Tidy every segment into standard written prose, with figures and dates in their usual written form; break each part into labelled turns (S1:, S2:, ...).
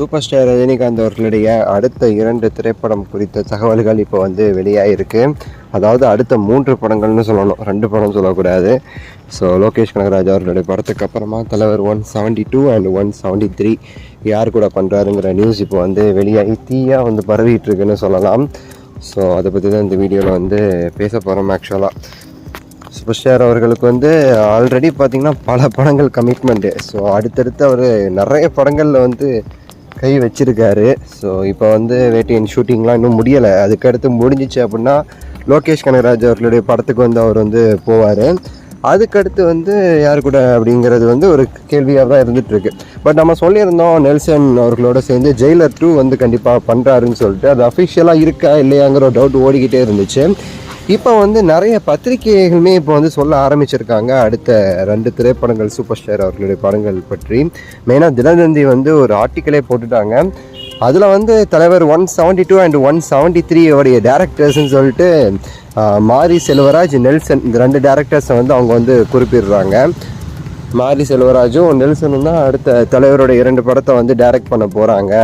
S1: Super star Rajinikanth அவர்களுடைய அடுத்த 2 திரைப்படம் குறித்த தகவல்கள் இப்போ வந்து வெளியாகிருக்கு. அதாவது அடுத்த 3 படங்கள்னு சொல்லணும், 2 படம் சொல்லக்கூடாது. ஸோ லோகேஷ் கனகராஜ் அவர்களுடைய படத்துக்கு அப்புறமா தலைவர் 172 அண்ட் 173 யார் கூட பண்ணுறாருங்கிற நியூஸ் இப்போ வந்து வெளியாகி தீயாக வந்து பரவிட்டுருக்குன்னு சொல்லலாம். ஸோ அதை பற்றி தான் இந்த வீடியோவில் வந்து பேச போகிறோம். ஆக்சுவலாக சூப்பர் ஸ்டார் அவர்களுக்கு வந்து ஆல்ரெடி பார்த்திங்கன்னா பல படங்கள் கமிட்மெண்ட்டு. ஸோ அடுத்தடுத்து அவர் நிறைய படங்களில் வந்து கை வச்சிருக்காரு. ஸோ இப்போ வந்து வேட்டையின் ஷூட்டிங்லாம் இன்னும் முடியலை. அதுக்கடுத்து முடிஞ்சிச்சு அப்படின்னா லோகேஷ் கனகராஜ் அவர்களுடைய படத்துக்கு வந்து அவர் வந்து போவார். அதுக்கடுத்து வந்து யார் கூட அப்படிங்கிறது வந்து ஒரு கேள்வியாக தான் இருந்துகிட்ருக்கு. பட் நம்ம சொல்லியிருந்தோம் நெல்சன் அவர்களோட சேர்ந்து ஜெயிலர் 2 வந்து கண்டிப்பாக பண்ணுறாருன்னு சொல்லிட்டு. அது அஃபிஷியலாக இருக்கா இல்லையாங்கிற ஒரு டவுட் ஓடிக்கிட்டே இருந்துச்சு. இப்போ வந்து நிறைய பத்திரிகைகளுமே இப்போ வந்து சொல்ல ஆரம்பிச்சிருக்காங்க அடுத்த 2 திரைப்படங்கள் சூப்பர் ஸ்டார் அவர்களுடைய படங்கள் பற்றி. மெயினாக தினத்தந்தி வந்து ஒரு ஆர்டிக்கலே போட்டுட்டாங்க. அதில் வந்து தலைவர் 172 அண்ட் 173 உடைய டேரக்டர்ஸ்ன்னு சொல்லிட்டு மாரி செல்வராஜ், நெல்சன் இந்த 2 டேரக்டர்ஸை வந்து அவங்க வந்து குறிப்பிடுறாங்க. மாரி செல்வராஜும் நெல்சனும் தான் அடுத்த தலைவரோட 2 படத்தை வந்து டைரக்ட் பண்ண போகிறாங்க.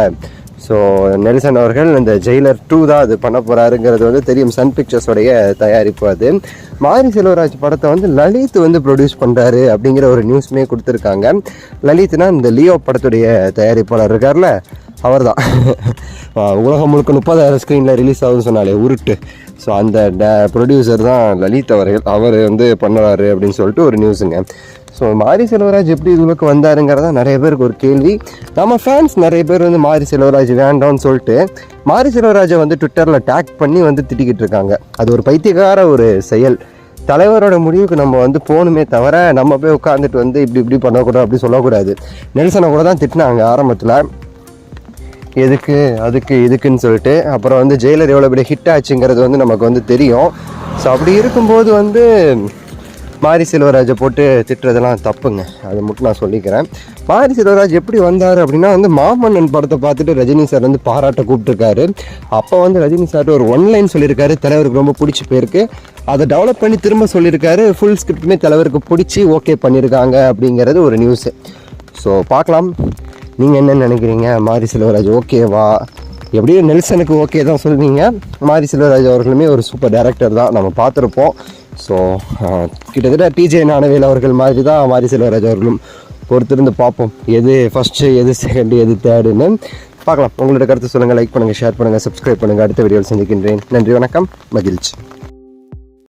S1: ஸோ நெல்சன் அவர்கள் இந்த ஜெயிலர் 2 தான் அது பண்ண போகிறாருங்கிறது வந்து தெரியும். சன் பிக்சர்ஸோடைய தயாரிப்பு. அது மாரி செல்வராஜ் படத்தை வந்து லலித் வந்து ப்ரொடியூஸ் பண்ணுறாரு அப்படிங்கிற ஒரு நியூஸுமே கொடுத்துருக்காங்க. லலித்னா இந்த லியோ படத்துடைய தயாரிப்பாளர் இருக்கார்ல, அவர் தான். உலகம் முழுக்க 30,000 ஸ்க்ரீனில் ரிலீஸ் ஆகுதுன்னு சொன்னாலே உருட்டு. ஸோ அந்த ப்ரொடியூசர் தான் லலித் அவர்கள். அவர் வந்து பண்ணுறாரு அப்படின்னு சொல்லிட்டு ஒரு நியூஸுங்க. ஸோ மாரி செல்வராஜ் எப்படி இதுக்கு வந்தாருங்கிறதா நிறைய பேருக்கு ஒரு கேள்வி. நம்ம ஃபேன்ஸ் நிறைய பேர் வந்து மாரி செல்வராஜ் வேண்டாம்னு சொல்லிட்டு மாரி செல்வராஜை வந்து ட்விட்டரில் டேக் பண்ணி வந்து திட்டிக்கிட்டு இருக்காங்க. அது ஒரு பைத்தியக்கார ஒரு செயல். தலைவரோட முடிவுக்கு நம்ம வந்து போகணுமே தவிர நம்ம போய் உட்காந்துட்டு வந்து இப்படி பண்ணக்கூடாது அப்படி சொல்லக்கூடாது. நெல்சனை கூட தான் திட்டினாங்க ஆரம்பத்தில், எதுக்கு அதுக்கு இதுக்குன்னு சொல்லிட்டு. அப்புறம் வந்து ஜெயிலர் எவ்வளோ பெரிய ஹிட் ஆச்சுங்கிறது வந்து நமக்கு வந்து தெரியும். ஸோ அப்படி இருக்கும்போது வந்து மாரி செல்வராஜை போட்டு திட்டுறதெல்லாம் தப்புங்க. அதை மட்டும் நான் சொல்லிக்கிறேன். மாரி செல்வராஜ் எப்படி வந்தார் அப்படின்னா வந்து மாமன்னன் படத்தை பார்த்துட்டு ரஜினி சார் வந்து பாராட்ட கூப்பிட்டுருக்காரு. அப்போ வந்து ரஜினி சார் ஒரு ஒன்லைன் சொல்லியிருக்காரு, தலைவருக்கு ரொம்ப பிடிச்சி போயிருக்கு. அதை டெவலப் பண்ணி திரும்ப சொல்லியிருக்காரு. ஃபுல் ஸ்கிரிப்டுமே தலைவருக்கு பிடிச்சி ஓகே பண்ணியிருக்காங்க அப்படிங்கிறது ஒரு நியூஸு. ஸோ பார்க்கலாம், நீங்கள் என்ன நினைக்கிறீங்க? மாரி செல்வராஜ் ஓகேவா? எப்படியும் நெல்சனுக்கு ஓகே தான் சொல்லுவீங்க. மாரி செல்வராஜ் அவர்களுமே ஒரு சூப்பர் டைரக்டர் தான், நம்ம பார்த்துருப்போம். ஸோ கிட்டத்தட்ட டிஜே ஞானவேல் அவர்கள் மாதிரி தான் மாரி செல்வராஜ் அவர்களும். பொறுத்திருந்து பார்ப்போம் எது ஃபஸ்ட்டு, எது செகண்டு, எது தேர்டுன்னு பார்க்கலாம். உங்களோட கருத்து சொல்லுங்கள், லைக் பண்ணுங்கள், ஷேர் பண்ணுங்கள், சப்ஸ்கிரைப் பண்ணுங்கள். அடுத்த வீடியோவில் சந்திக்கின்றேன். நன்றி, வணக்கம், மகிழ்ச்சி.